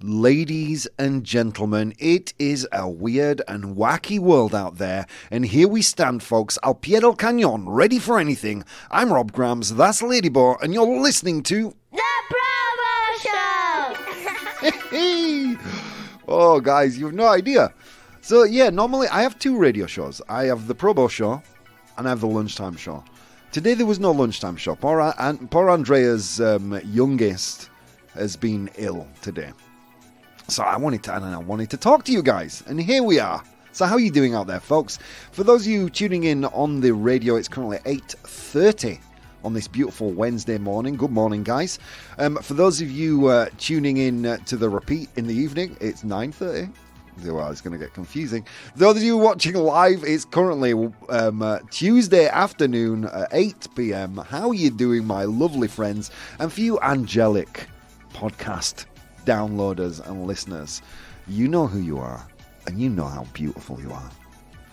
Ladies and gentlemen, it is a weird and wacky world out there, and here we stand, folks, al pie del cañón, ready for anything. I'm Rob Grams, that's LadyBoh, and you're listening to The ProBoh Show! Oh, guys, you have no idea. So, yeah, normally I have two radio shows. I have the ProBoh Show, and I have the Lunchtime Show. Today there was no Lunchtime Show. Poor Andrea's youngest has been ill today. So I wanted to talk to you guys, and here we are. So how are you doing out there, folks? For those of you tuning in on the radio, it's currently 8:30 on this beautiful Wednesday morning. Good morning, guys. For those of you tuning in to the repeat in the evening, it's 9:30. Well, it's going to get confusing. Those of you watching live, it's currently Tuesday afternoon at 8 p.m. How are you doing, my lovely friends? And for you angelic podcast downloaders and listeners, you know who you are, and you know how beautiful you are.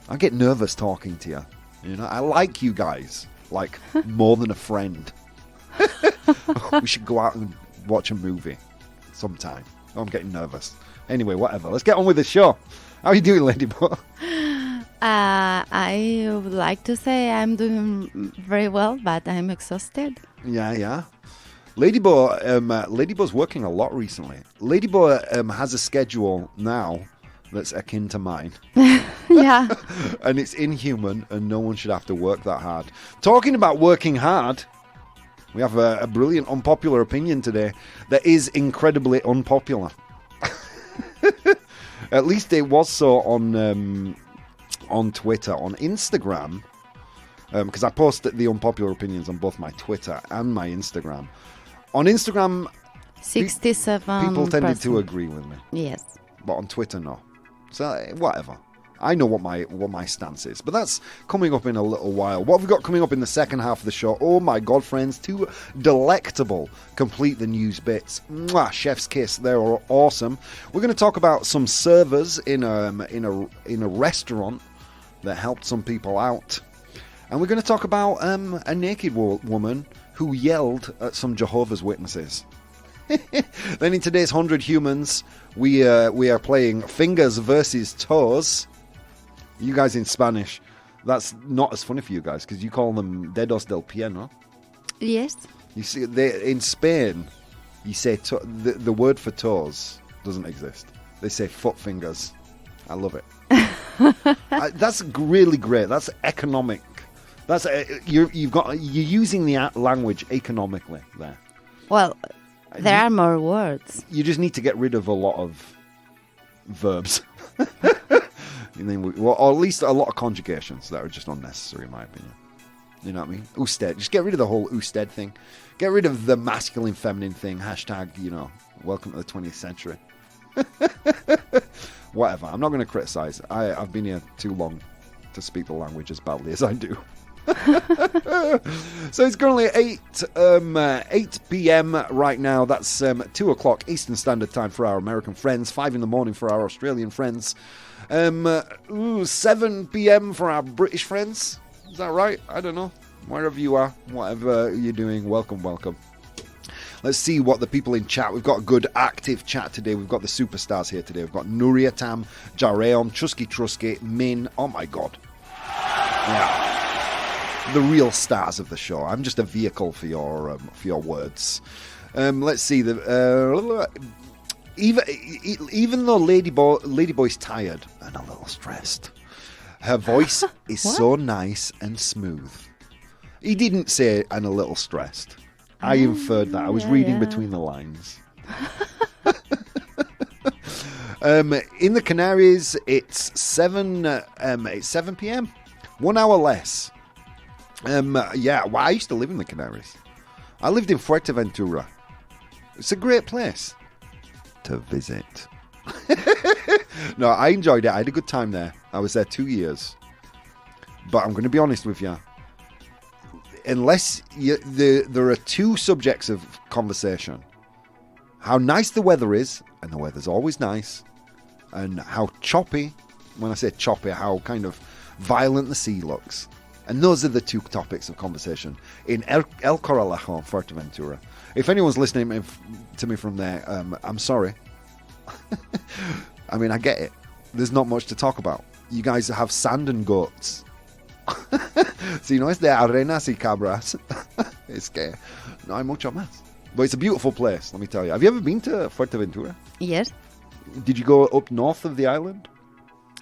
I get nervous talking to you. You know, I like you guys, like more than a friend. We should go out and watch a movie sometime. Oh, I'm getting nervous. Anyway, whatever. Let's get on with the show. How are you doing, LadyBoh? I would like to say I'm doing very well, but I'm exhausted. Yeah. LadyBoh's working a lot recently. LadyBoh has a schedule now that's akin to mine. Yeah. And it's inhuman, and no one should have to work that hard. Talking about working hard, we have a brilliant unpopular opinion today that is incredibly unpopular. At least it was so on Twitter. On Instagram, because I post the unpopular opinions on both my Twitter and my Instagram. On Instagram, 67 people tended to agree with me. Yes. But on Twitter, no. So, whatever. I know what my stance is. But that's coming up in a little while. What have we got coming up in the second half of the show? Oh my God, friends. Two delectable Complete the News bits. Mwah, chef's kiss. They're awesome. We're going to talk about some servers in a restaurant that helped some people out. And we're going to talk about a naked woman who yelled at some Jehovah's Witnesses. Then in today's 100 Humans, we are playing Fingers versus Toes. You guys in Spanish, that's not as funny for you guys because you call them dedos del pie, no? Yes. You see, in Spain, you say the word for toes doesn't exist. They say foot fingers. I love it. That's really great. That's economic. That's you're using the language economically there. Well, there are more words. You just need to get rid of a lot of verbs. Or at least a lot of conjugations that are just unnecessary, in my opinion. You know what I mean? Usted. Just get rid of the whole usted thing. Get rid of the masculine, feminine thing. Hashtag, welcome to the 20th century. Whatever. I'm not going to criticize. I've been here too long to speak the language as badly as I do. So it's currently 8 p.m. right now. That's 2 o'clock Eastern Standard Time for our American friends, 5 in the morning for our Australian friends, 7 p.m. for our British friends. Is that right? I don't know. Wherever you are, whatever you're doing, welcome. Let's see what the people in chat. We've got a good active chat today. We've got the superstars here today. We've got Nuria Tam, Jareon, Chusky Trusky, Min. Oh my God. Yeah. The real stars of the show. I'm just a vehicle for your words. Let's see. Even though LadyBoh's tired and a little stressed, her voice is so nice and smooth. He didn't say and a little stressed. I inferred that. I was reading between the lines. In the Canaries, it's 7 p.m. 1 hour less. I used to live in the Canaries. I lived in Fuerteventura. It's a great place to visit. No, I enjoyed it. I had a good time there. I was there 2 years. But I'm going to be honest with you. Unless there are two subjects of conversation. How nice the weather is, and the weather's always nice. And how choppy, when I say choppy, how kind of violent the sea looks. And those are the two topics of conversation in El Corralejo, Fuerteventura. If anyone's listening to me from there, I'm sorry. I mean, I get it. There's not much to talk about. You guys have sand and goats. Si no es de arenas y cabras, es que no hay mucho más. But it's a beautiful place, let me tell you. Have you ever been to Fuerteventura? Yes. Did you go up north of the island?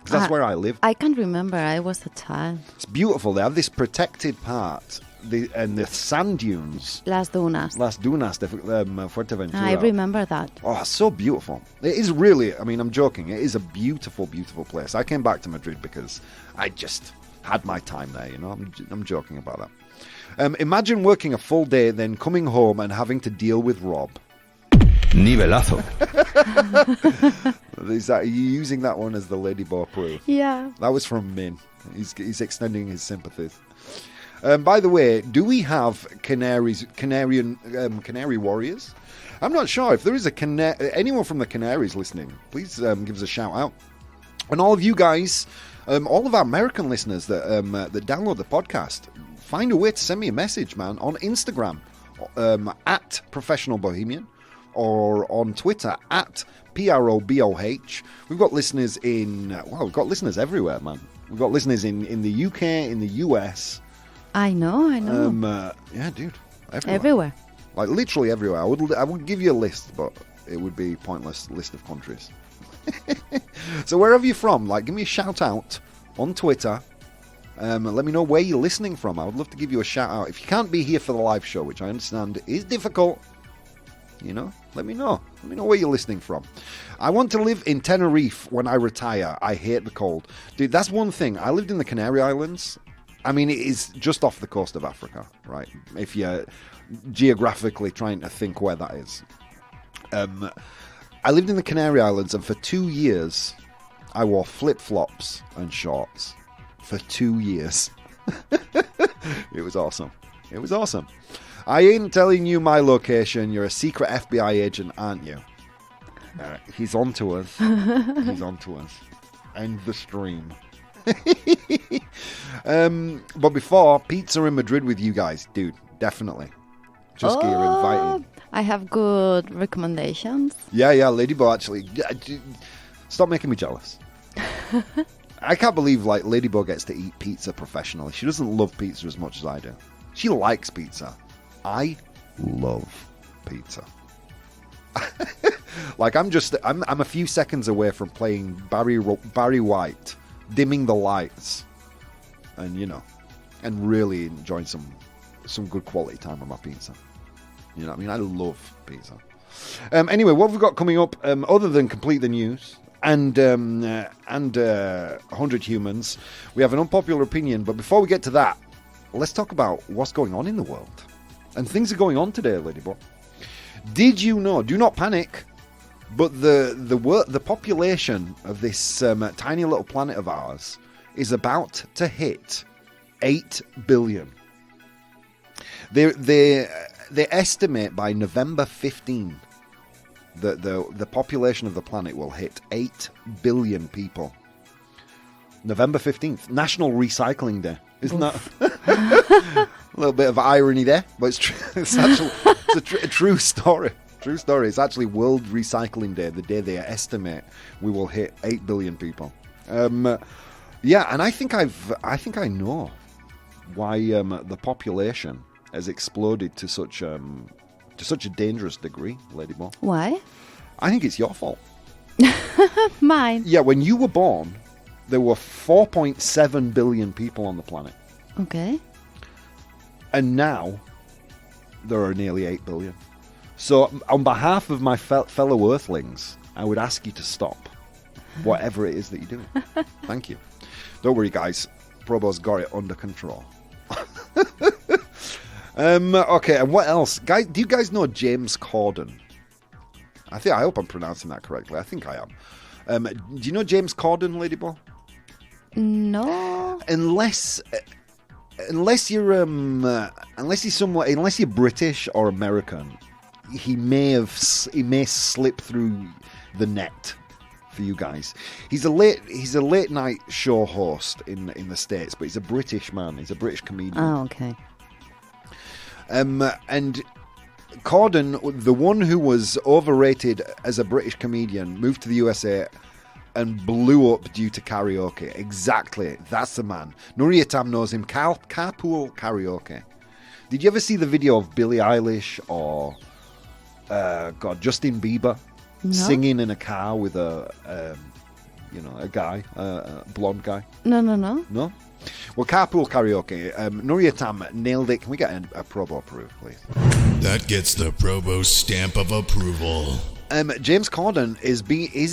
'Cause that's where I live. I can't remember. I was a child. It's beautiful. They have this protected part, and the sand dunes. Las Dunas. Las Dunas de Fuerteventura. I remember that. Oh, so beautiful. It is really, I mean, I'm joking. It is a beautiful, beautiful place. I came back to Madrid because I just had my time there, you know. I'm joking about that. Imagine working a full day, then coming home and having to deal with Rob. Nivelazo. Are you using that one as the Ladyball proof? Yeah. That was from Min. He's extending his sympathies. By the way, do we have canary warriors? I'm not sure. If there is anyone from the Canaries listening, please give us a shout out. And all of you guys, all of our American listeners that download the podcast, find a way to send me a message, man, on Instagram at Professional Bohemian, or on Twitter at PROBOH. We've got listeners we've got listeners everywhere, man. We've got listeners in the UK, in the US. I know. Yeah, dude. Everywhere. Like literally everywhere. I would give you a list, but it would be a pointless list of countries. So wherever you're from, like, give me a shout out on Twitter. Let me know where you're listening from. I would love to give you a shout out. If you can't be here for the live show, which I understand is difficult, you know, let me know. Let me know where you're listening from. I want to live in Tenerife when I retire. I hate the cold. Dude, that's one thing. I lived in the Canary Islands. I mean, it is just off the coast of Africa, right? If you're geographically trying to think where that is. I lived in the Canary Islands, and for 2 years, I wore flip-flops and shorts. For 2 years. It was awesome. It was awesome. I ain't telling you my location. You're a secret FBI agent, aren't you? He's on to us. He's on to us. End the stream. But before, pizza in Madrid with you guys. Dude, definitely. Just get invited. I have good recommendations. Yeah, Ladybug, actually. Stop making me jealous. I can't believe, like, Ladybug gets to eat pizza professionally. She doesn't love pizza as much as I do. She likes pizza. I love pizza. Like, I'm a few seconds away from playing Barry White, dimming the lights, and, you know, and really enjoying some good quality time on my pizza. You know what I mean? I love pizza. Anyway, what have we got coming up, other than Complete the News and 100 Humans? We have an unpopular opinion, but before we get to that, let's talk about what's going on in the world. And things are going on today, Ladybug. Did you know, do not panic, but the population of this tiny little planet of ours is about to hit 8 billion. They estimate by November 15 that the population of the planet will hit 8 billion people. November 15th, National Recycling Day. Isn't that a little bit of irony there? But it's true. It's actually a true story. True story. It's actually World Recycling Day, the day they estimate we will hit 8 billion people. Yeah, and I think I know why the population has exploded to such a dangerous degree, Ladybug. Why? I think it's your fault. Mine. Yeah, when you were born, there were 4.7 billion people on the planet. Okay. And now, there are nearly 8 billion. So, on behalf of my fellow Earthlings, I would ask you to stop whatever it is that you're doing. Thank you. Don't worry, guys. ProBoh's got it under control. Okay, and what else? Guys, do you guys know James Corden? I hope I'm pronouncing that correctly. I think I am. Do you know James Corden, Ladybug? No. Unless you're British or American, he may slip through the net for you guys. He's a late night show host in the States, but he's a British man. He's a British comedian. Oh, okay. And Corden, the one who was overrated as a British comedian, moved to the USA and blew up due to karaoke. Exactly. That's the man. Nuria Tam knows him. Carpool karaoke. Did you ever see the video of Billie Eilish or, Justin Bieber singing in a car with a guy, a blonde guy? No. No? Well, carpool karaoke. Nuria Tam nailed it. Can we get a ProBoh approved, please? That gets the ProBoh stamp of approval. James Corden is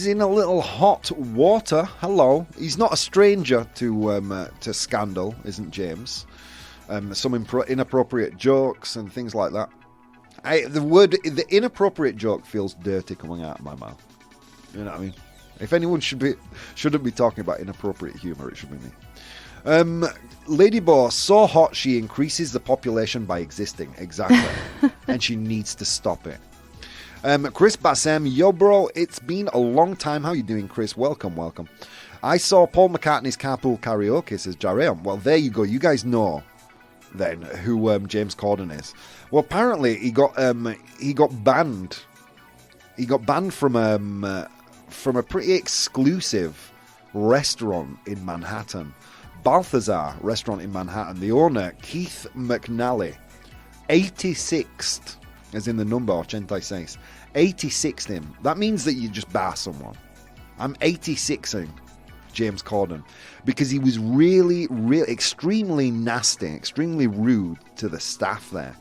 in a little hot water. Hello. He's not a stranger to scandal, isn't James? Some inappropriate jokes and things like that. The inappropriate joke feels dirty coming out of my mouth. You know what I mean? If anyone shouldn't be talking about inappropriate humour, it should be me. Lady Bo, so hot she increases the population by existing. Exactly. And she needs to stop it. Chris Bassem, yo bro, it's been a long time. How you doing, Chris? Welcome. I saw Paul McCartney's Carpool Karaoke, says Jareon. Well, there you go. You guys know then who James Corden is. Well, apparently he got banned. He got banned from a pretty exclusive restaurant in Manhattan. Balthazar restaurant in Manhattan. The owner, Keith McNally, 86th, as in the number 86, 86th him. That means that you just bar someone. I'm 86ing James Corden because he was really extremely nasty, extremely rude to the staff there.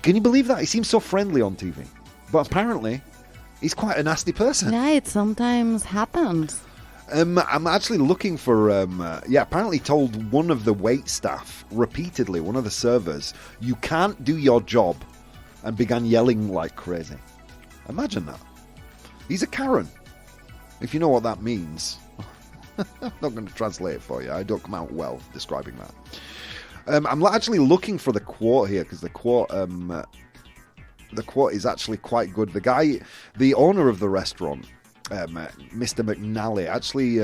Can you believe that? He seems so friendly on TV, but apparently he's quite a nasty person. Yeah, it sometimes happens. I'm actually looking for, apparently told one of the wait staff repeatedly, one of the servers, you can't do your job, and began yelling like crazy. Imagine that. He's a Karen, if you know what that means. I'm not going to translate it for you. I don't come out well describing that. I'm actually looking for the quote here, because the quote is actually quite good. The guy, the owner of the restaurant, Mr. McNally, actually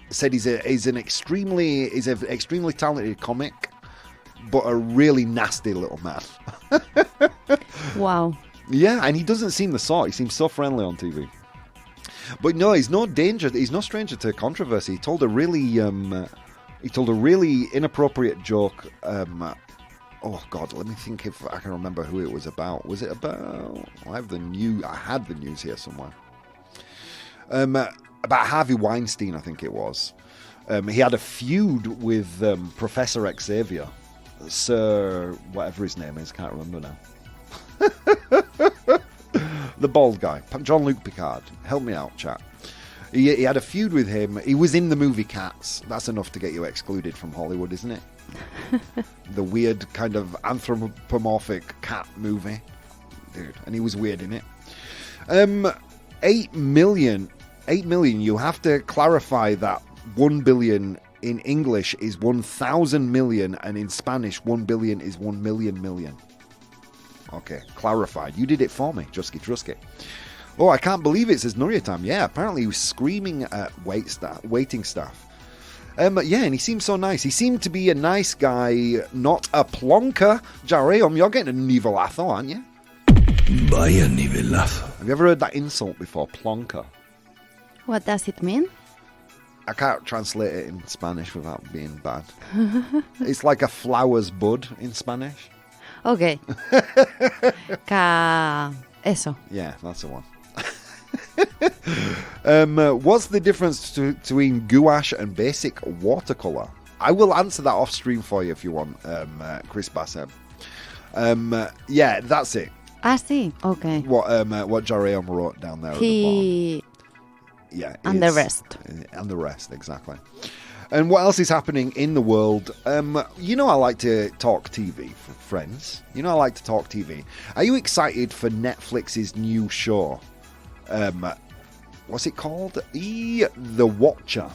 said he's an extremely talented comic, but a really nasty little man. Wow. Yeah, and he doesn't seem the sort. He seems so friendly on TV. But no, he's no danger. He's no stranger to controversy. He told a really inappropriate joke. Oh God, let me think if I can remember who it was about. Was it about? I had the news here somewhere. About Harvey Weinstein, I think it was. He had a feud with Professor Xavier, Sir whatever his name is, can't remember now. The bald guy, Jean-Luc Picard. Help me out, chat. He had a feud with him. He was in the movie Cats. That's enough to get you excluded from Hollywood, isn't it? The weird kind of anthropomorphic cat movie, dude. And he was weird in it. 8 million. You have to clarify that 1 billion in English is 1,000 million, and in Spanish 1 billion is 1 million. Okay, clarified. You did it for me, Jusky Trusky. Oh, I can't believe it, says Nuria Tam. Yeah, apparently he was screaming at waiting staff. And he seemed so nice. He seemed to be a nice guy, not a plonker. Jareum, you're getting a nivelazo, aren't you? Vaya nivelazo. Have you ever heard that insult before, plonker? What does it mean? I can't translate it in Spanish without being bad. It's like a flower's bud in Spanish. Okay. Eso. Yeah, that's the one. What's the difference between gouache and basic watercolor? I will answer that off stream for you if you want, Chris Bassem. Yeah, that's it. Sí, okay. What Jareum wrote down there at the bottom. Yeah, and the rest. And the rest, exactly. And what else is happening in the world? You know I like to talk TV, friends. You know I like to talk TV. Are you excited for Netflix's new show? What's it called? The Watcher.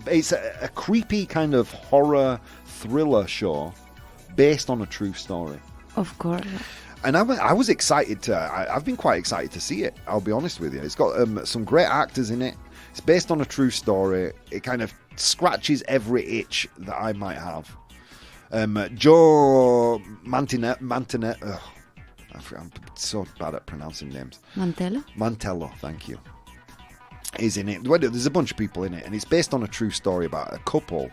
It's a creepy kind of horror thriller show based on a true story. Of course. And I was excited I've been quite excited to see it, I'll be honest with you. It's got some great actors in it. It's based on a true story. It kind of scratches every itch that I might have. Joe Mantinet. I'm so bad at pronouncing names. Mantello, thank you. Is in it. Well, there's a bunch of people in it, and it's based on a true story about a couple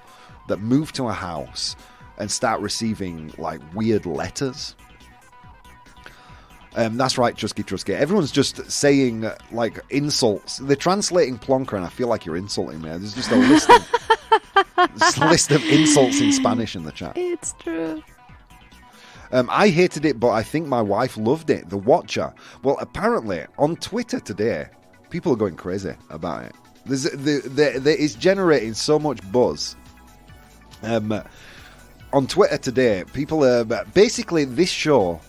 that move to a house and start receiving like weird letters. That's right, Trusky. Everyone's just saying like insults. They're translating plonker, and I feel like you're insulting me. There's just a list of insults in Spanish in the chat. It's true. I hated it, but I think my wife loved it. The Watcher. Well, apparently on Twitter today, people are going crazy about it. It's generating so much buzz. On Twitter today, people are basically, this show,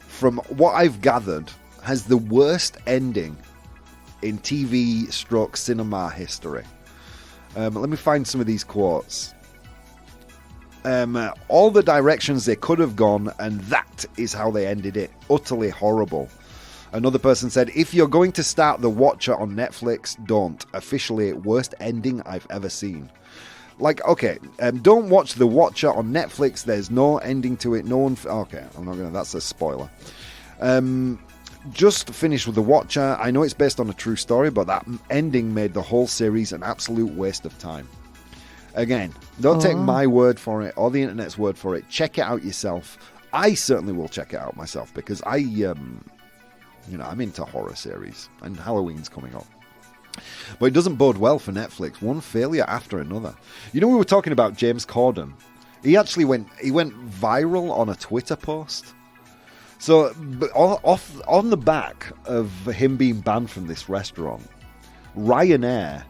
from what I've gathered, has the worst ending in TV/cinema history. Let me find some of these quotes. All the directions they could have gone, and that is how they ended it. Utterly horrible. Another person said, if you're going to start The Watcher on Netflix, don't. Officially, worst ending I've ever seen. Like, okay, don't watch The Watcher on Netflix. There's no ending to it. No one... Okay, I'm not going to... That's a spoiler. Just finished with The Watcher. I know it's based on a true story, but that ending made the whole series an absolute waste of time. Again, don't take my word for it or the internet's word for it. Check it out yourself. I certainly will check it out myself because I'm into horror series and Halloween's coming up. But it doesn't bode well for Netflix. One failure after another. You know, we were talking about James Corden. He actually went viral on a Twitter post. So on the back of him being banned from this restaurant, Ryanair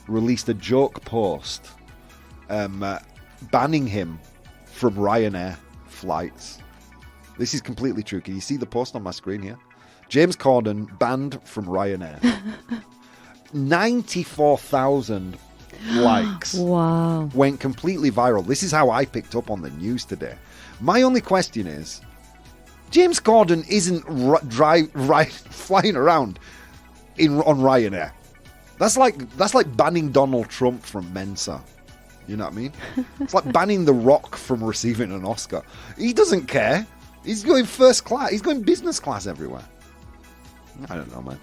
released a joke post banning him from Ryanair flights. This is completely true. Can you see the post on my screen here? James Corden banned from Ryanair. 94,000 likes. Wow. Went completely viral. This is how I picked up on the news today. My only question is, James Corden isn't flying around on Ryanair. That's like banning Donald Trump from Mensa. You know what I mean? It's like banning The Rock from receiving an Oscar. He doesn't care. He's going first class. He's going business class everywhere. I don't know, man.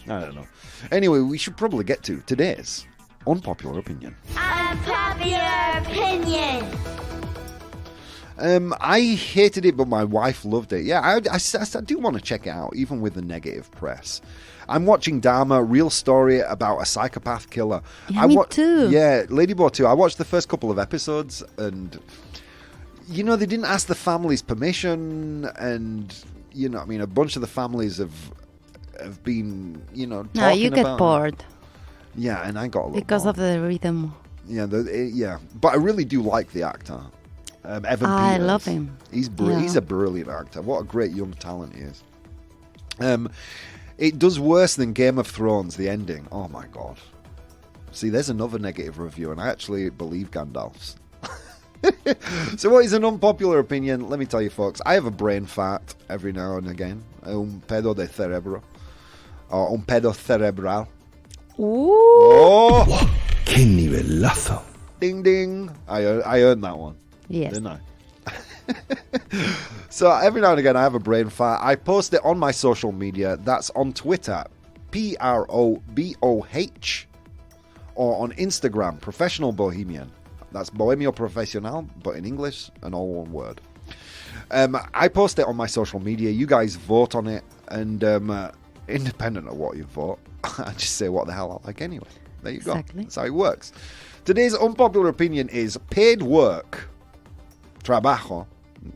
I don't know. Anyway, we should probably get to today's unpopular opinion. Unpopular opinion. I hated it, but my wife loved it. Yeah, I do want to check it out, even with the negative press. I'm watching Dharma, real story about a psychopath killer. Yeah, me too. Yeah, Ladyboy too. I watched the first couple of episodes, and you know, they didn't ask the families permission, and you know, I mean, a bunch of the families have been, you know, talking no, you get about bored. Yeah, and I got a little because bored. of the rhythm. Yeah, yeah, but I really do like the actor. Evan Peters. I love him. He's a brilliant actor. What a great young talent he is. It does worse than Game of Thrones, the ending. Oh my god. See, there's another negative review, and I actually believe Gandalf's. So what is an unpopular opinion? Let me tell you, folks. I have a brain fart every now and again. Un pedo de cerebro. Or un pedo cerebral. Ooh. Oh! ¡Qué nivelazo! Ding ding. I earned that one. Yes. Didn't I? So every now and again I have a brain fart. I post it on my social media. That's on Twitter, ProBoh, or on Instagram, Professional Bohemian. That's Bohemio Profesional, but in English and all one word. I post it on my social media. You guys vote on it, and independent of what you vote, I just say what the hell I like anyway. There you Exactly. go. That's how it works. Today's unpopular opinion is paid work, trabajo,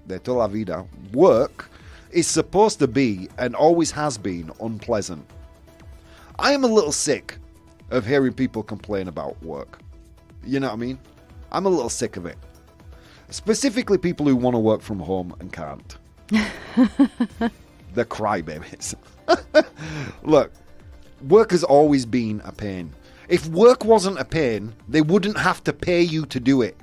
de toda la vida, work is supposed to be and always has been unpleasant. I am a little sick of hearing people complain about work. You know what I mean? I'm a little sick of it. Specifically people who want to work from home and can't. The crybabies. Look, work has always been a pain. If work wasn't a pain, they wouldn't have to pay you to do it.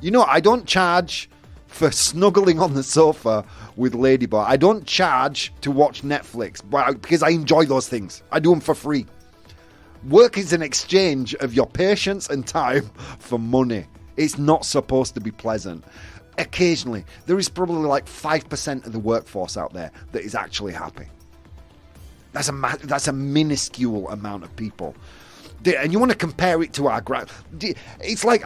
You know, I don't charge for snuggling on the sofa with Ladyboy. I don't charge to watch Netflix because I enjoy those things. I do them for free. Work is an exchange of your patience and time for money. It's not supposed to be pleasant. Occasionally. There is probably like 5% of the workforce out there that is actually happy. That's a minuscule amount of people. And you want to compare it to our it's like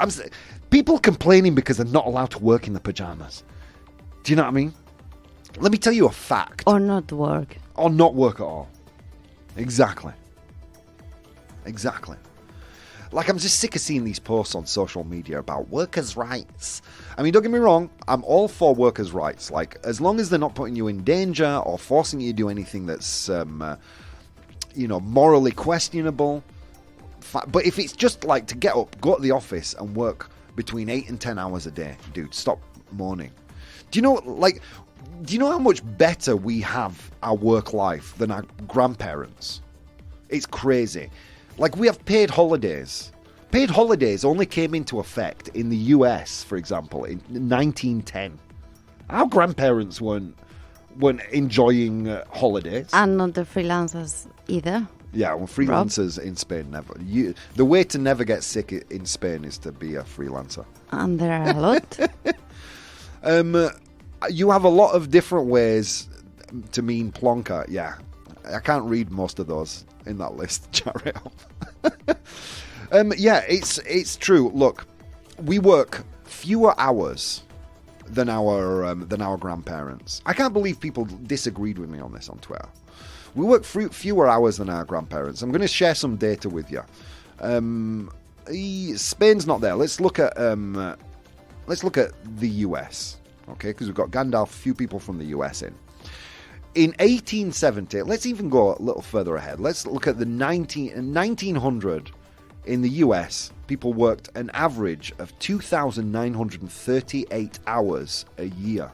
people complaining because they're not allowed to work in the pajamas. Do you know what I mean? Let me tell you a fact. Or not work. Or not work at all. Exactly. Like, I'm just sick of seeing these posts on social media about workers' rights. I mean, don't get me wrong, I'm all for workers' rights. Like, as long as they're not putting you in danger or forcing you to do anything that's, morally questionable. But if it's just like to get up, go to the office and work between 8 and 10 hours a day, dude, stop moaning. Do you know how much better we have our work life than our grandparents? It's crazy. Like, we have paid holidays. Paid holidays only came into effect in the US, for example, in 1910. Our grandparents weren't enjoying holidays. And not the freelancers either. Yeah, well, freelancers in Spain never. The way to never get sick in Spain is to be a freelancer. And there are a lot. You have a lot of different ways to mean plonker. Yeah, I can't read most of those in that list. Chat it up. Yeah, it's true. Look, we work fewer hours than our grandparents. I can't believe people disagreed with me on this on Twitter. We work fewer hours than our grandparents. I'm going to share some data with you. Spain's not there. Let's look at the US, okay? Because we've got Gandalf, few people from the US in. In 1870, let's even go a little further ahead. Let's look at the 1900 in the US. People worked an average of 2,938 hours a year.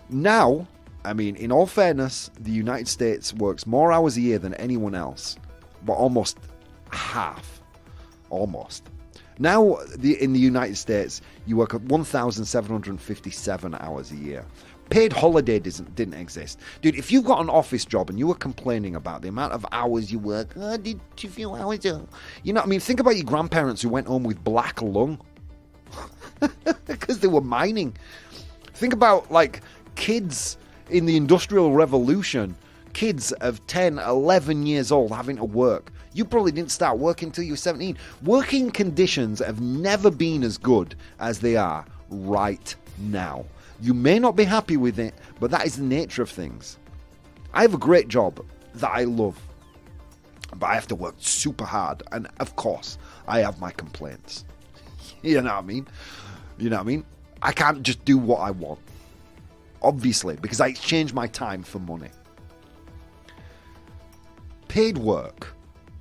Now, I mean, in all fairness, the United States works more hours a year than anyone else, but almost half. Almost. Now, in the United States, you work at 1,757 hours a year. Paid holiday didn't exist. Dude, if you've got an office job and you were complaining about the amount of hours you work, did you feel hours? You know what I mean? Think about your grandparents who went home with black lung because they were mining. Think about, like, kids in the Industrial Revolution, kids of 10, 11 years old having to work. You probably didn't start working until you were 17. Working conditions have never been as good as they are right now. You may not be happy with it, but that is the nature of things. I have a great job that I love, but I have to work super hard. And of course, I have my complaints. You know what I mean? I can't just do what I want. Obviously, because I exchange my time for money. Paid work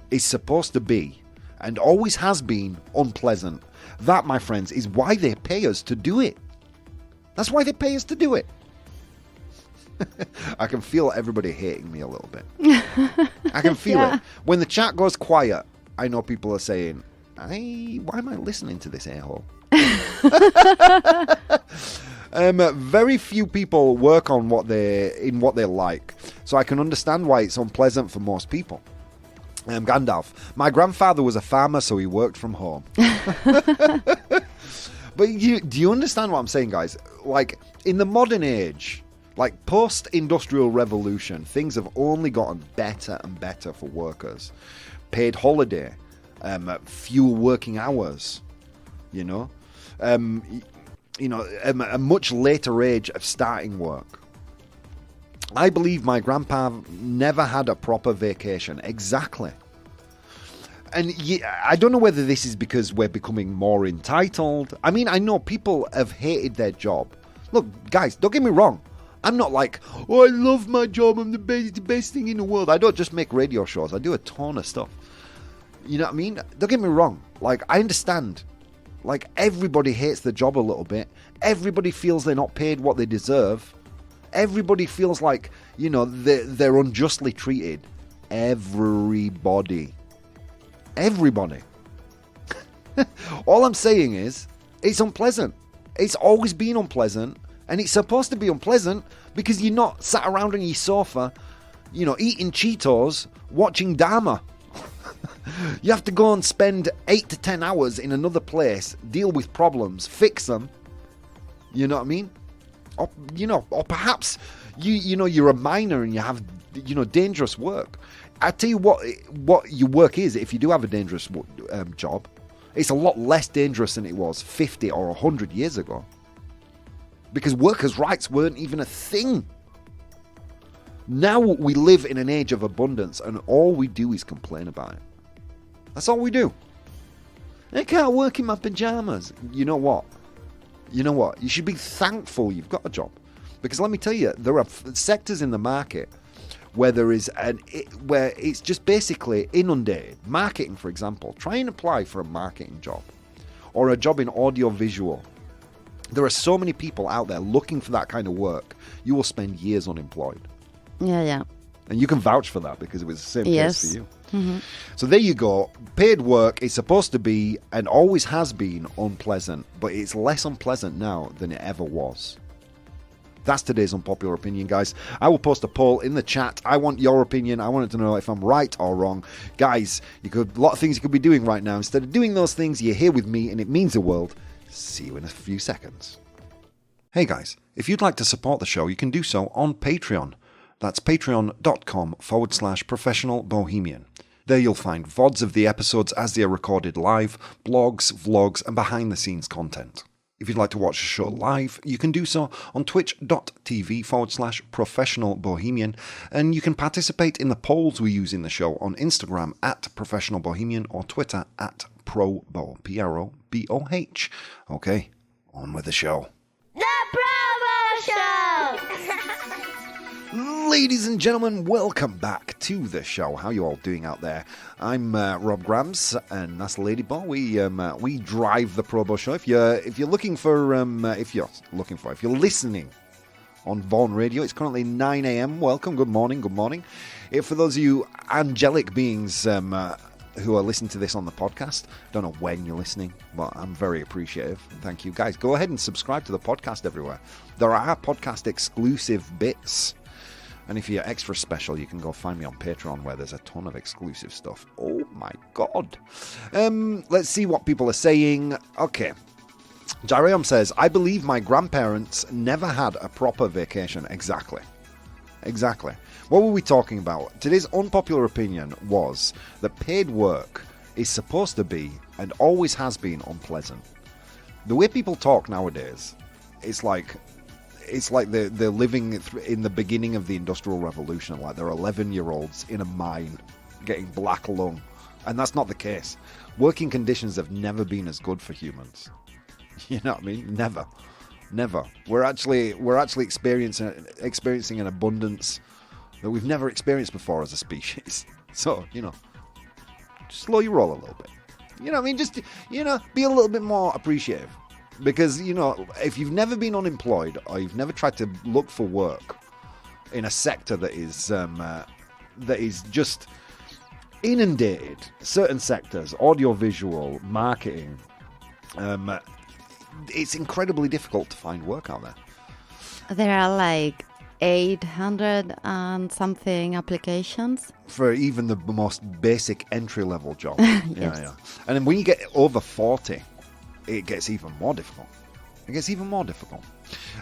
is supposed to be, and always has been, unpleasant. That, my friends, is why they pay us to do it. That's why they pay us to do it. I can feel everybody hating me a little bit. I can feel it. When the chat goes quiet, I know people are saying, why am I listening to this a-hole? Very few people work on what they like, so I can understand why it's unpleasant for most people. Gandalf, my grandfather was a farmer, so he worked from home. But do you understand what I'm saying, guys? Like, in the modern age, like post-industrial revolution, things have only gotten better and better for workers. Paid holiday, fewer working hours, a much later age of starting work. I believe my grandpa never had a proper vacation. Exactly. And I don't know whether this is because we're becoming more entitled. I mean, I know people have hated their job. Look, guys, don't get me wrong. I'm not like, I love my job, I'm the best thing in the world. I don't just make radio shows. I do a ton of stuff. You know what I mean? Don't get me wrong. Like, I understand. Like, everybody hates the job a little bit. Everybody feels they're not paid what they deserve. Everybody feels like, they're unjustly treated. Everybody. All I'm saying is, it's unpleasant. It's always been unpleasant. And it's supposed to be unpleasant because you're not sat around on your sofa, eating Cheetos, watching Dharma. You have to go and spend 8 to 10 hours in another place, deal with problems, fix them, You know what I mean? Or, or perhaps you're a miner and you have, dangerous work. I tell you what your work is. If you do have a dangerous job, it's a lot less dangerous than it was 50 or 100 years ago. Because workers' rights weren't even a thing. Now we live in an age of abundance and all we do is complain about it. That's all we do. I can't work in my pajamas. You know what? You should be thankful you've got a job. Because let me tell you, there are sectors in the market where where it's just basically inundated. Marketing, for example. Try and apply for a marketing job or a job in audio-visual. There are so many people out there looking for that kind of work. You will spend years unemployed. Yeah. And you can vouch for that because it was the same case for you. Mm-hmm. So there you go. Paid work is supposed to be and always has been unpleasant, but it's less unpleasant now than it ever was. That's today's unpopular opinion, guys. I will post a poll in the chat. I want your opinion. I wanted to know if I'm right or wrong. Guys, a lot of things you could be doing right now. Instead of doing those things, you're here with me and it means the world. See you in a few seconds. Hey guys, if you'd like to support the show, you can do so on Patreon. That's patreon.com/professional bohemian. There you'll find VODs of the episodes as they are recorded live, blogs, vlogs, and behind-the-scenes content. If you'd like to watch the show live, you can do so on twitch.tv/professional bohemian, and you can participate in the polls we use in the show on Instagram @professional bohemian or Twitter @ProBoh, ProBoh. Okay, on with the show. The ProBoh Show! Ladies and gentlemen, welcome back to the show. How you all doing out there? I'm Rob Grams, and that's Lady Bo. We drive the ProBoh Show. If you're listening on Vaughan Radio, it's currently 9 a.m. Welcome, good morning. For those of you angelic beings who are listening to this on the podcast, don't know when you're listening, but I'm very appreciative. Thank you, guys. Go ahead and subscribe to the podcast everywhere. There are podcast exclusive bits. And if you're extra special, you can go find me on Patreon where there's a ton of exclusive stuff. Oh my God. Let's see what people are saying. Okay. Jariam says, I believe my grandparents never had a proper vacation. Exactly. What were we talking about? Today's unpopular opinion was that paid work is supposed to be and always has been unpleasant. The way people talk nowadays, it's like they're living in the beginning of the Industrial Revolution, like they're 11-year-olds in a mine getting black lung. And that's not the case. Working conditions have never been as good for humans. You know what I mean? Never. We're actually experiencing an abundance that we've never experienced before as a species. So, just slow your roll a little bit. You know what I mean? Just, be a little bit more appreciative. Because, if you've never been unemployed or you've never tried to look for work in a sector that is just inundated, certain sectors, audiovisual, marketing, it's incredibly difficult to find work out there. There are like 800 and something applications. For even the most basic entry-level job. Yes. Yeah. And then when you get over 40... it gets even more difficult.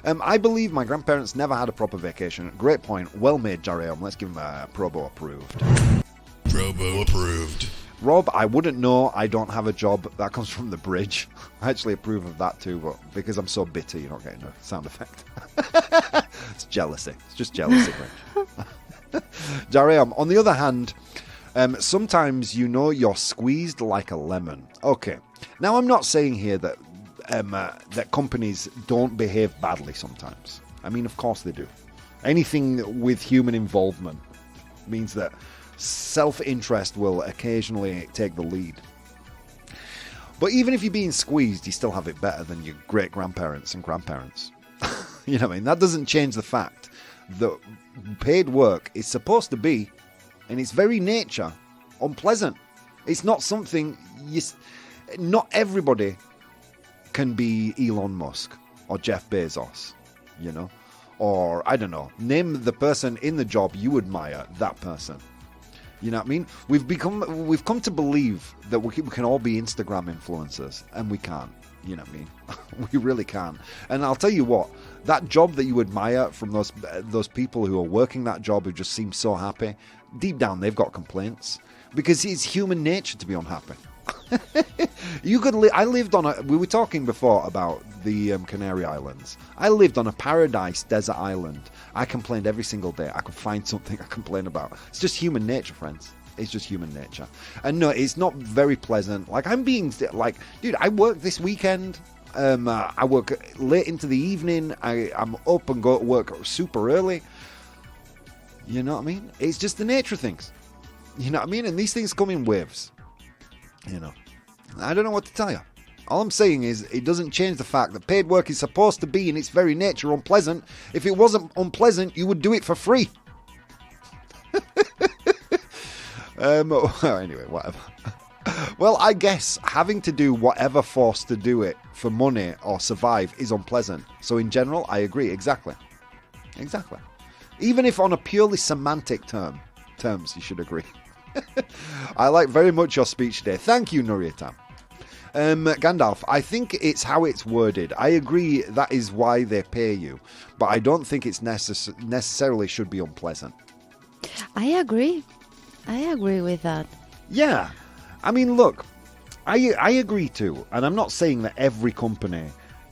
I believe my grandparents never had a proper vacation. Great point. Well made, Jariam. Let's give him a ProBoh approved. ProBoh approved. Rob, I wouldn't know. I don't have a job. That comes from the bridge. I actually approve of that too, but because I'm so bitter, you're not getting a sound effect. It's jealousy. It's just jealousy, Bridge. Jariam, on the other hand, sometimes you're squeezed like a lemon. Okay. Now, I'm not saying here that companies don't behave badly sometimes. I mean, of course they do. Anything with human involvement means that self-interest will occasionally take the lead. But even if you're being squeezed, you still have it better than your great-grandparents and grandparents. You know what I mean? That doesn't change the fact that paid work is supposed to be, in its very nature, unpleasant. It's not something not everybody can be Elon Musk or Jeff Bezos, or I don't know, name the person in the job you admire, that person. You know what I mean? We've come to believe that we can all be Instagram influencers, and we can't. You know what I mean? We really can. And I'll tell you what, that job that you admire from those people who are working that job who just seem so happy, deep down they've got complaints. Because it's human nature to be unhappy. You could I lived on we were talking before about the Canary Islands. I lived on a paradise desert island. I complained every single day. I could find something I complain about. It's just human nature, friends. It's just human nature. And no, it's not very pleasant. Like, I'm being, like, dude, I work this weekend. I work late into the evening. I'm up and go to work super early. You know what I mean? It's just the nature of things. You know what I mean? And these things come in waves. You know, I don't know what to tell you. All I'm saying is it doesn't change the fact that paid work is supposed to be in its very nature unpleasant. If it wasn't unpleasant, you would do it for free. Anyway, whatever. Well, I guess having to do whatever forced to do it for money or survive is unpleasant. So in general, I agree. Exactly. Even if on a purely semantic terms, you should agree. I like very much your speech today. Thank you, Nurietam. Gandalf, I think it's how it's worded. I agree that is why they pay you, but I don't think it's necessarily should be unpleasant. I agree with that. Yeah. I mean, look, I agree too, and I'm not saying that every company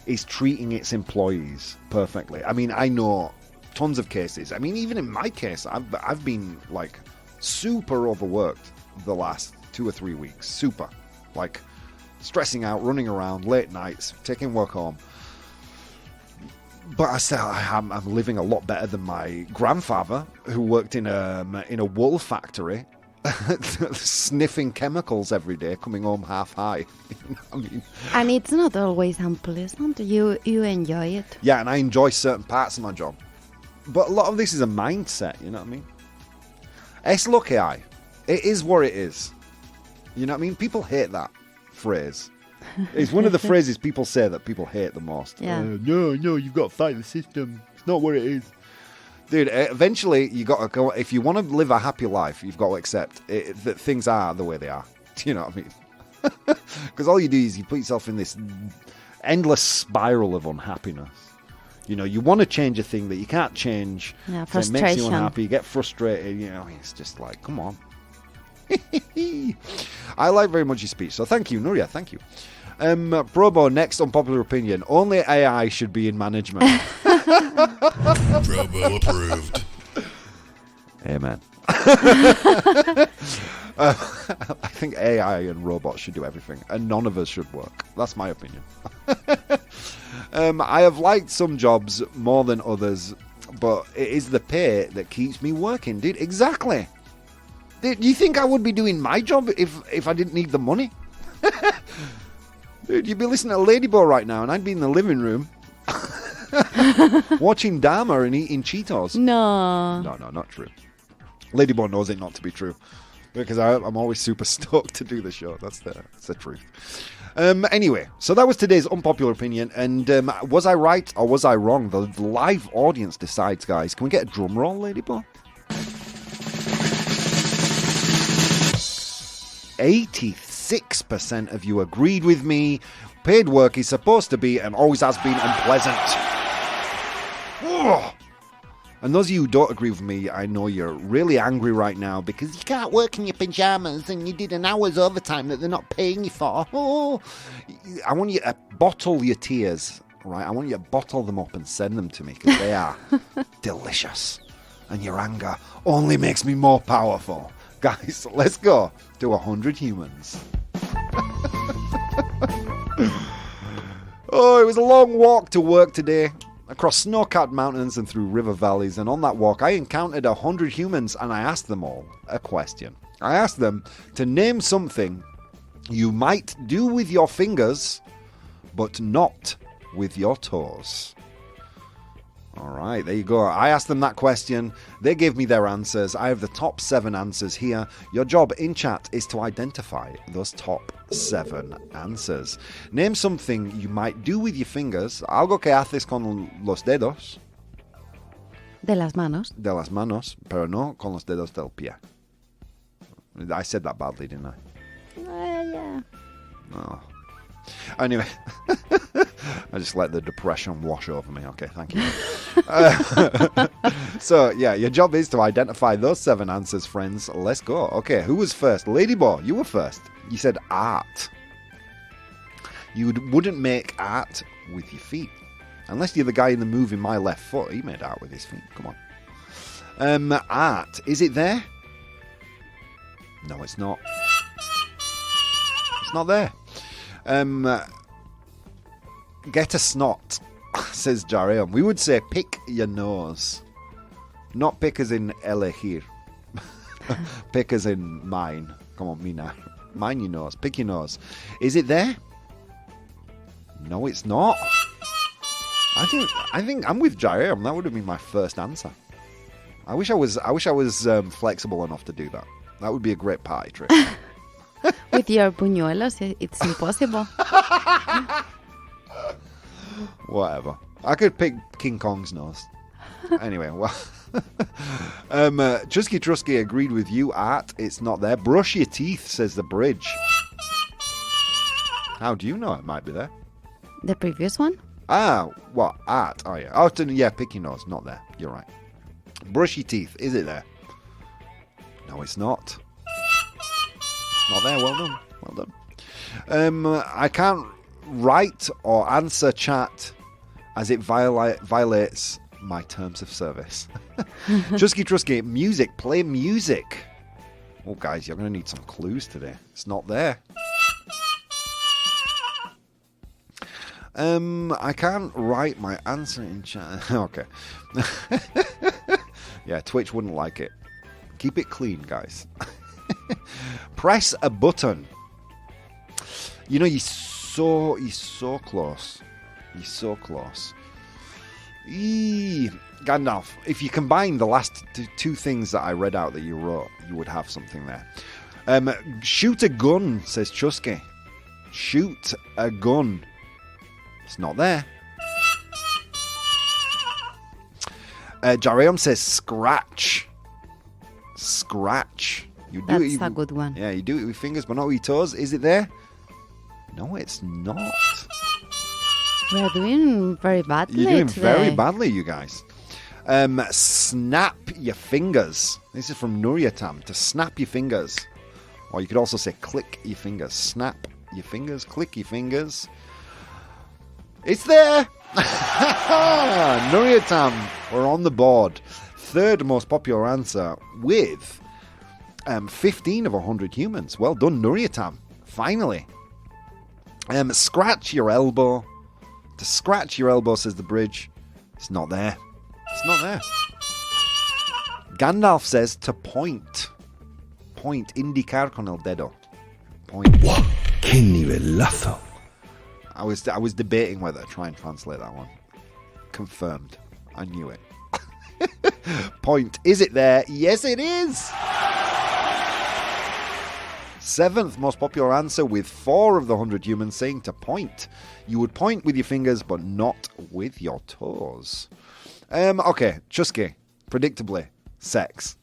is treating its employees perfectly. I mean, I know tons of cases. I mean, even in my case, I've been, like, super overworked the last 2 or 3 weeks. Super. Like, stressing out, running around, late nights, taking work home. But I'm living a lot better than my grandfather, who worked in a wool factory, sniffing chemicals every day, coming home half high. I mean, and it's not always unpleasant. You enjoy it. Yeah, and I enjoy certain parts of my job. But a lot of this is a mindset, you know what I mean? Es lo que hay. It is what it is. You know what I mean? People hate that phrase. It's one of the phrases people say that people hate the most. Yeah. No, you've got to fight the system. It's not what it is. Dude, eventually you got to go. If you want to live a happy life, you've got to accept that things are the way they are. Do you know what I mean? Because all you do is you put yourself in this endless spiral of unhappiness. You know, you want to change a thing that you can't change. Yeah, so it makes you unhappy. You get frustrated. You know, it's just like, come on. I like very much your speech, so thank you, Nuria. Thank you. ProBoh, next unpopular opinion. Only AI should be in management. ProBoh approved. Amen. I think AI and robots should do everything, and none of us should work. That's my opinion. I have liked some jobs more than others, but it is the pay that keeps me working, dude. Exactly. Dude, you think I would be doing my job if I didn't need the money? Dude, you'd be listening to Ladybug right now, and I'd be in the living room watching Dharma and eating Cheetos. No, not true. Ladybug knows it not to be true, because I'm always super stoked to do the show. That's the truth. Anyway, so that was today's unpopular opinion, and was I right or was I wrong? The live audience decides, guys. Can we get a drum roll, Ladybug? 86% of you agreed with me. Paid work is supposed to be and always has been unpleasant. Ugh. And those of you who don't agree with me, I know you're really angry right now because you can't work in your pajamas and you did an hour's overtime that they're not paying you for. Oh. I want you to bottle your tears, right? I want you to bottle them up and send them to me because they are delicious. And your anger only makes me more powerful. Guys, let's go to 100 humans. Oh, it was a long walk to work today. Across snow-capped mountains and through river valleys. And on that walk, I encountered 100 humans and I asked them all a question. I asked them to name something you might do with your fingers, but not with your toes. All right, there you go. I asked them that question. They gave me their answers. I have the top 7 answers here. Your job in chat is to identify those top 7 answers. Name something you might do with your fingers. Algo que haces con los dedos. De las manos. De las manos, pero no con los dedos del pie. I said that badly, didn't I? Yeah. Oh. Anyway, I just let the depression wash over me. Okay, thank you. So, yeah, your job is to identify those 7 answers, friends. Let's go. Okay, who was first? Ladyboy, you were first. You said art. You wouldn't make art with your feet. Unless you're the guy in the movie My Left Foot. He made art with his feet. Come on. Art. Is it there? No, it's not. It's not there. Get a snot, says Jarion. We would say pick your nose. Not pick as in elegir. Pick as in mine. Come on, Mina. Mine your nose. Pick your nose. Is it there? No, it's not. I think I'm with Jarion. That would have been my first answer. I wish I was flexible enough to do that. That would be a great party trick. With your buñuelos, it's impossible. Whatever. I could pick King Kong's nose. Anyway, well. Chusky Trusky agreed with you, Art. It's not there. Brush your teeth, says the bridge. How do you know it might be there? The previous one? Ah, what? Art. Oh, yeah. Oh, yeah, pick your nose. Not there. You're right. Brush your teeth. Is it there? No, it's not. Not there. Well done. Well done. I can't write or answer chat as it violates my terms of service. Chusky Trusky, music. Play music. Oh, guys, you're going to need some clues today. It's not there. I can't write my answer in chat. Okay. Yeah, Twitch wouldn't like it. Keep it clean, guys. Press a button. You know, you're so close. You're so close. Gandalf, if you combine the last two things that I read out that you wrote, you would have something there. Shoot a gun, says Chusky. Shoot a gun. It's not there. Jariam says scratch. Scratch. You do That's a good one. Yeah, you do it with fingers, but not with your toes. Is it there? No, it's not. We're doing very badly. You're doing today. very badly, you guys. Snap your fingers. This is from Nuryatam. To snap your fingers. Or you could also say click your fingers. Snap your fingers. Click your fingers. It's there! Nuryatam, we're on the board. Third most popular answer with 15 of 100 humans. Well done, Nuryatam. Finally. Scratch your elbow. To scratch your elbow, says the bridge. It's not there. It's not there. Gandalf says to point. Point. Indicar con el dedo. Point. ¡Wow! ¡Qué nivelazo! I was debating whether to try and translate that one. Confirmed. I knew it. Point. Is it there? Yes, it is. Seventh most popular answer with 4 of the 100 humans saying to point. You would point with your fingers, but not with your toes. Okay, Chusky. Predictably, sex.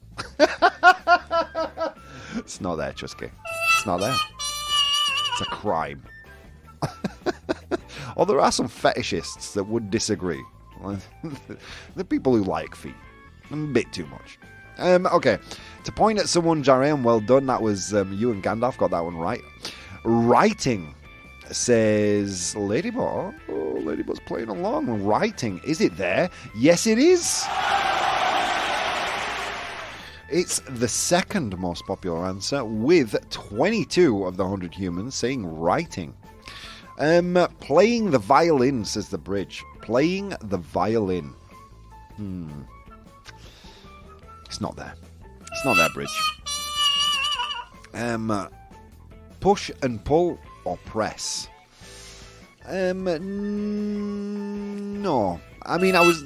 It's not there, Chusky. It's not there. It's a crime. Or there are some fetishists that would disagree. The people who like feet. A bit too much. Okay. To point at someone, Jariam, well done. That was you and Gandalf got that one right. Writing, says Ladybot. Oh, Ladybot's playing along. Writing. Is it there? Yes, it is. It's the second most popular answer with 22 of the 100 humans saying writing. Playing the violin, says the bridge. Playing the violin. It's not there. It's not there, bridge. Push and pull or press. No. I mean, I was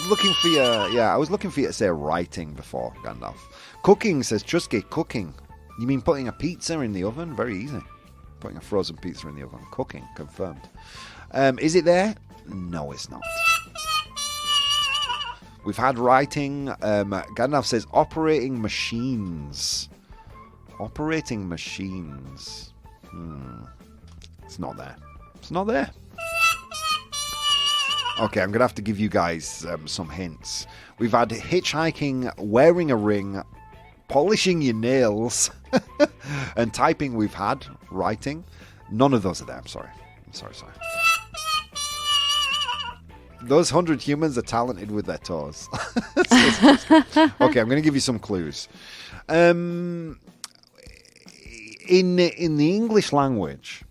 looking for you. Yeah, I was looking for you to say writing before, Gandalf. Cooking, says Chusky. Cooking. You mean putting a pizza in the oven? Very easy. Putting a frozen pizza in the oven. Cooking, confirmed. Is it there? No, it's not. We've had writing. Gandalf says operating machines. Operating machines. It's not there. It's not there. Okay, I'm going to have to give you guys some hints. We've had hitchhiking, wearing a ring, polishing your nails, and typing we've had, writing. None of those are there, I'm sorry. Sorry. Those 100 humans are talented with their toes. Okay, I'm going to give you some clues. In the English language,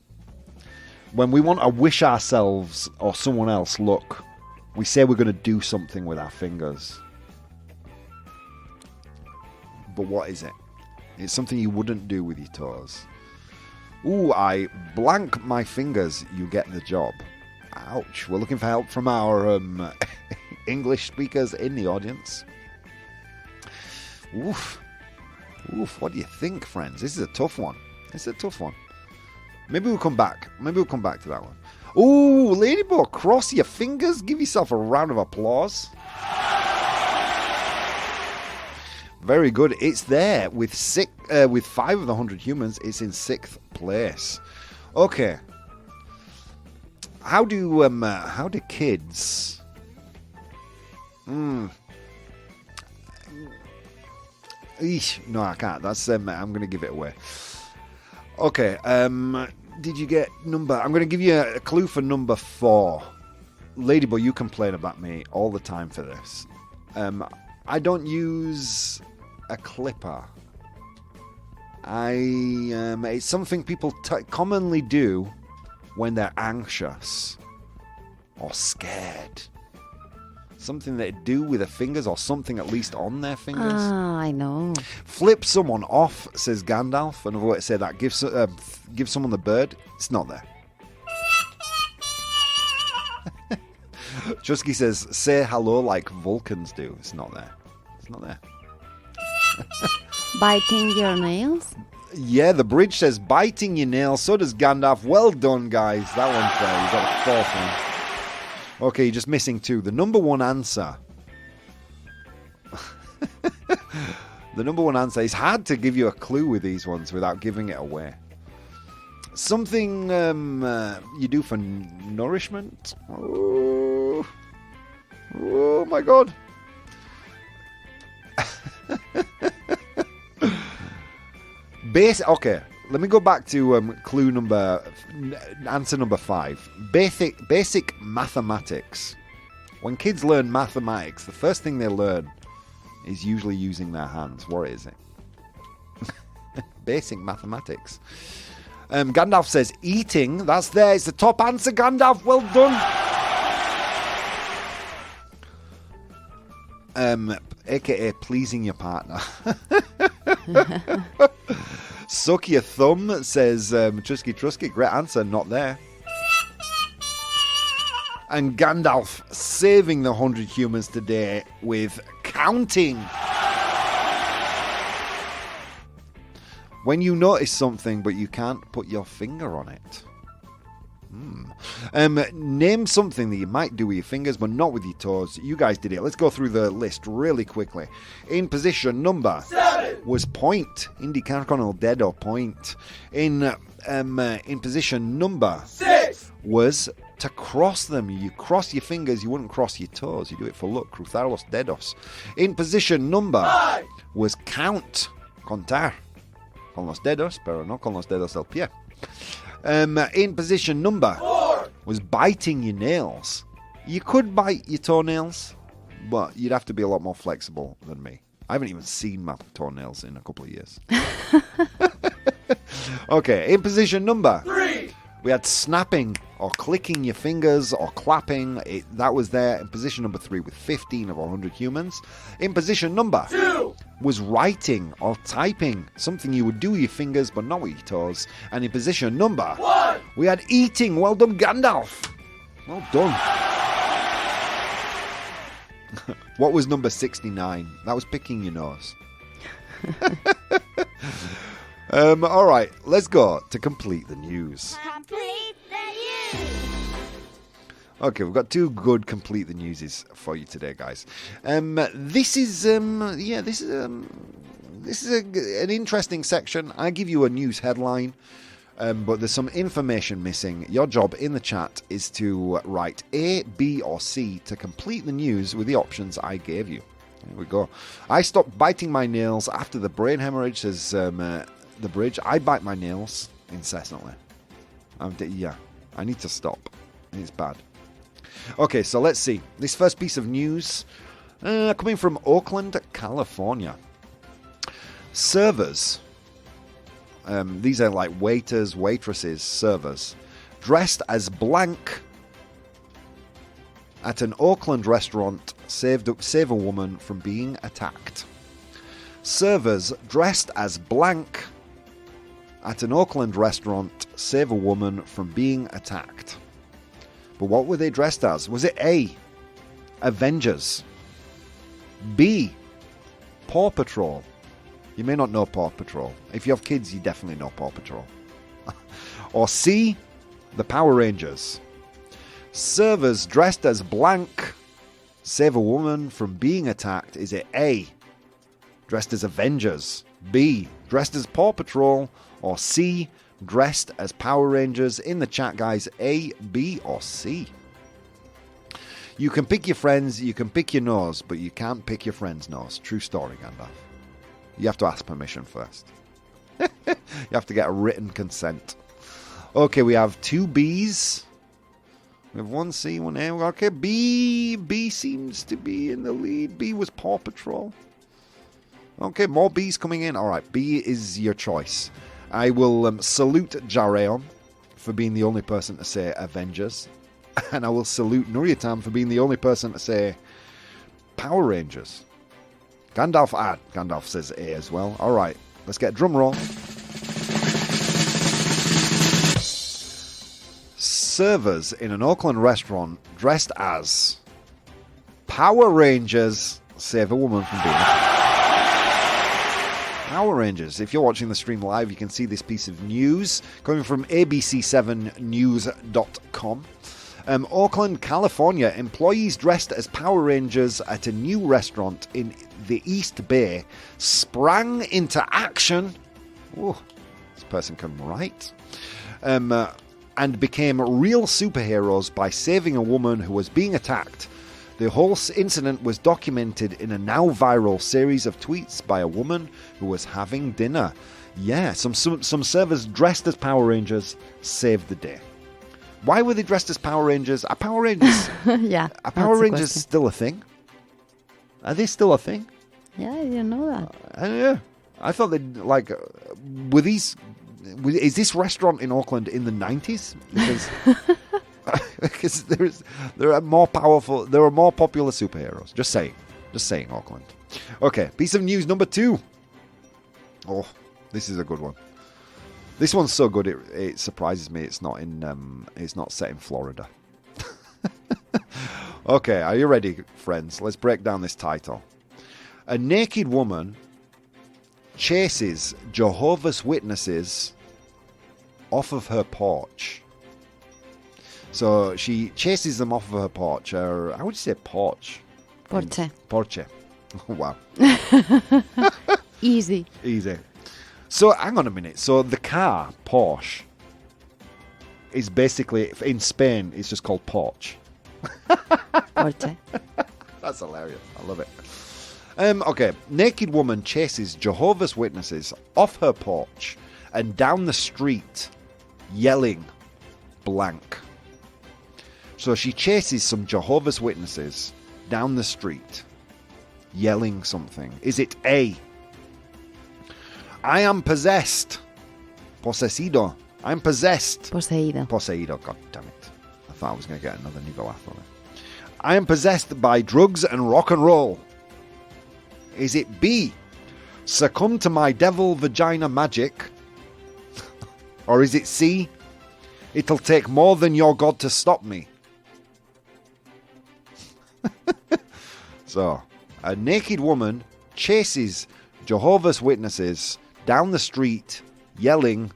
when we want to wish ourselves or someone else luck, we say we're going to do something with our fingers. But what is it? It's something you wouldn't do with your toes. Ooh, I blank my fingers, you get the job. Ouch. We're looking for help from our English speakers in the audience. Oof. What do you think, friends? This is a tough one. Maybe we'll come back to that one. Ooh, Ladybug, cross your fingers. Give yourself a round of applause. Very good. It's there with 5 of the 100 humans. It's in 6th place. Okay. How do kids? Eesh, no, I can't. That's I'm going to give it away. Okay. Did you get number? I'm going to give you a clue for number 4. Ladybug, you complain about me all the time for this. I don't use a clipper. It's something people commonly do when they're anxious or scared. Something they do with their fingers, or something at least on their fingers. Ah, I know. Flip someone off, says Gandalf. Another way to say that, give someone the bird. It's not there. Chusky says, say hello like Vulcans do. It's not there. Biting your nails? Yeah, the bridge says biting your nails. So does Gandalf. Well done, guys. That one's there. You got a 4th one. Okay, you're just missing 2. The number one answer. The number one answer is hard to give you a clue with these ones without giving it away. Something you do for nourishment. Oh my God. Okay, let me go back to answer number 5. Basic mathematics. When kids learn mathematics, the first thing they learn is usually using their hands. What is it? Basic mathematics. Gandalf says eating. That's there. It's the top answer, Gandalf. Well done. AKA pleasing your partner. Suck your thumb, says Trusky. Great answer, not there. And Gandalf saving the 100 humans today with counting. When you notice something but you can't put your finger on it. Name something that you might do with your fingers but not with your toes. You guys did it. Let's go through the list really quickly. In position number 7 was point. Indy Carconal dead or point. In position number 6 was to cross them. You cross your fingers, you wouldn't cross your toes. You do it for luck. Cruzaros dedos. In position number 5 was count. Contar. Con los dedos, pero no con los dedos del pie. In position number 4 was biting your nails. You could bite your toenails, but you'd have to be a lot more flexible than me. I haven't even seen my toenails in a couple of years. Okay, in position number 3 we had snapping or clicking your fingers or clapping. That was there in position number 3 with 15 of 100 humans. In position number 2 was writing or typing, something you would do with your fingers but not with your toes. And in position number 1 we had eating. Well done, Gandalf. Well done. What was number 69? That was picking your nose. All right, let's go to complete the news. Complete the news. Okay, we've got 2 good complete the newses for you today, guys. This is an interesting section. I give you a news headline. But there's some information missing. Your job in the chat is to write A, B, or C to complete the news with the options I gave you. Here we go. I stopped biting my nails after the brain hemorrhage, says the bridge. I bite my nails incessantly. Yeah, I need to stop. It's bad. Okay, so let's see. This first piece of news coming from Oakland, California. Servers, these are like waiters, waitresses, servers, dressed as blank at an Oakland restaurant save a woman from being attacked. Servers dressed as blank at an Oakland restaurant save a woman from being attacked. But what were they dressed as? Was it A, Avengers, B, Paw Patrol? You may not know Paw Patrol. If you have kids, you definitely know Paw Patrol. Or C, the Power Rangers. Servers dressed as blank save a woman from being attacked. Is it A, dressed as Avengers, B, dressed as Paw Patrol, or C, dressed as Power Rangers? In the chat, guys, A, B, or C. You can pick your friends, you can pick your nose, but you can't pick your friend's nose. True story, Gandalf. You have to ask permission first. You have to get a written consent. Okay, we have 2 B's. We have 1 C, 1 A. Okay, B seems to be in the lead. B was Paw Patrol. Okay, more B's coming in. All right, B is your choice. I will salute Jareon for being the only person to say Avengers. And I will salute Nuryatam for being the only person to say Power Rangers. Gandalf says A as well. All right, let's get a drum roll. Servers in an Oakland restaurant dressed as Power Rangers save a woman from being Power Rangers. If you're watching the stream live, you can see this piece of news coming from abc7news.com. Oakland, California. Employees dressed as Power Rangers at a new restaurant in the East Bay sprang into action. Oh, this person can write. And became real superheroes by saving a woman who was being attacked. The whole incident was documented in a now viral series of tweets by a woman who was having dinner. Yeah, some servers dressed as Power Rangers saved the day. Why were they dressed as Power Rangers? Are Power Rangers? Yeah. Are Power Rangers still a thing? Are they still a thing? Yeah, I didn't know that. Yeah. I thought they'd like were these. Is this restaurant in Auckland in the 90s? Because there are more popular superheroes. Just saying, Auckland. Okay, piece of news number 2. Oh, this is a good one. This one's so good it surprises me. It's not set in Florida. Okay, are you ready, friends? Let's break down this title. A naked woman chases Jehovah's Witnesses off of her porch. So she chases them off of her porch. How would you say porch? Porche. Porche. Oh, wow. Easy. So hang on a minute. So the car, Porsche, is basically, in Spain, it's just called Porsche. Porche. That's hilarious. I love it. Okay, naked woman chases Jehovah's Witnesses off her porch and down the street, yelling blank. So she chases some Jehovah's Witnesses down the street, yelling something. Is it A, I am possessed? Possesido. I'm possessed. Poseído. God damn it. I thought I was going to get another Nigolath on it. I am possessed by drugs and rock and roll. Is it B, succumb to my devil vagina magic? Or is it C, it'll take more than your God to stop me? So, a naked woman chases Jehovah's Witnesses down the street, yelling,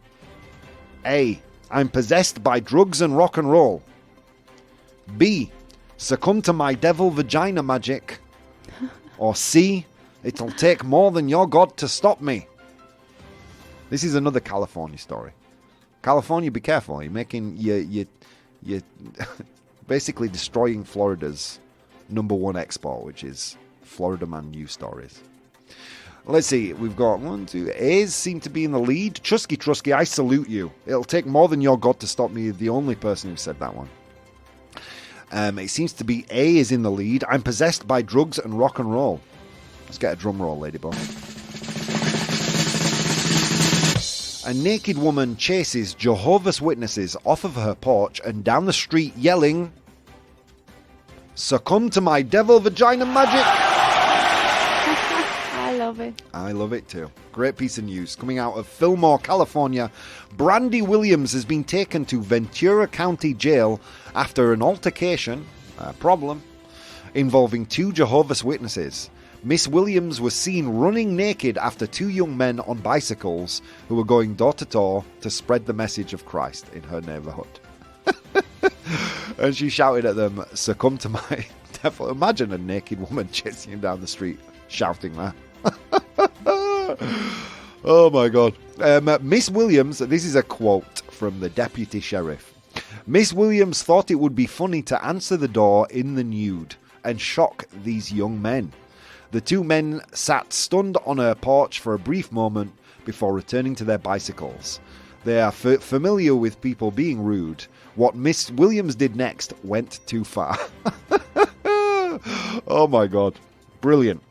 A, I'm possessed by drugs and rock and roll. B, succumb to my devil vagina magic. Or C, it'll take more than your God to stop me. This is another California story. California, be careful. You're making you basically destroying Florida's #1 export, which is Florida Man news stories. Let's see, we've got 1, 2. A's seem to be in the lead. Trusky, I salute you. It'll take more than your God to stop me, the only person who said that one. It seems to be A is in the lead. I'm possessed by drugs and rock and roll. Let's get a drum roll, Ladybug. A naked woman chases Jehovah's Witnesses off of her porch and down the street yelling, "Succumb to my devil vagina magic!" I love it. I love it too. Great piece of news. Coming out of Fillmore, California, Brandy Williams has been taken to Ventura County Jail after an altercation, involving 2 Jehovah's Witnesses. Miss Williams was seen running naked after 2 young men on bicycles who were going door to door to spread the message of Christ in her neighborhood. And she shouted at them, "Succumb to my devil." Imagine a naked woman chasing him down the street, shouting that. Oh my God. Miss Williams, this is a quote from the deputy sheriff. Miss Williams thought it would be funny to answer the door in the nude and shock these young men. The 2 men sat stunned on her porch for a brief moment before returning to their bicycles. They are familiar with people being rude. What Miss Williams did next went too far. Oh my God. Brilliant.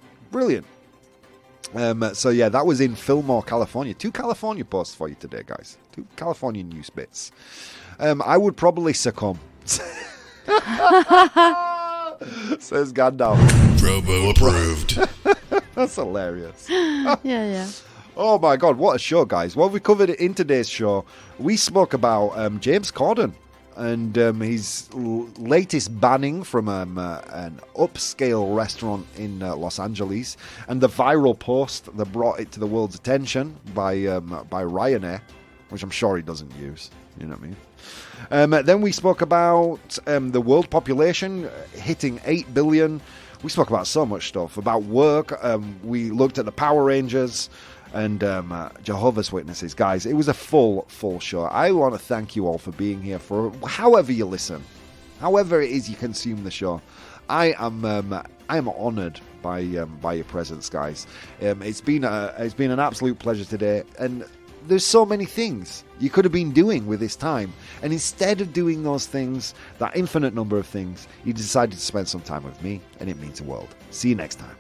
So yeah, that was in Fillmore, California. 2 California posts for you today, guys. 2 California news bits. I would probably succumb. Says Gandalf. ProBoh approved. That's hilarious. Yeah. Oh my God, what a show, guys. What we covered in today's show, we spoke about James Corden and his latest banning from an upscale restaurant in Los Angeles, and the viral post that brought it to the world's attention by Ryanair, which I'm sure he doesn't use. You know what I mean? Then we spoke about the world population hitting 8 billion. We spoke about so much stuff, about work. We looked at the Power Rangers and Jehovah's Witnesses. Guys, it was a full show. I want to thank you all for being here, for however you listen, however it is you consume the show. I am honoured by your presence, guys. It's been an absolute pleasure today, and there's so many things you could have been doing with this time, and instead of doing those things, that infinite number of things, you decided to spend some time with me, and it means the world. See you next time.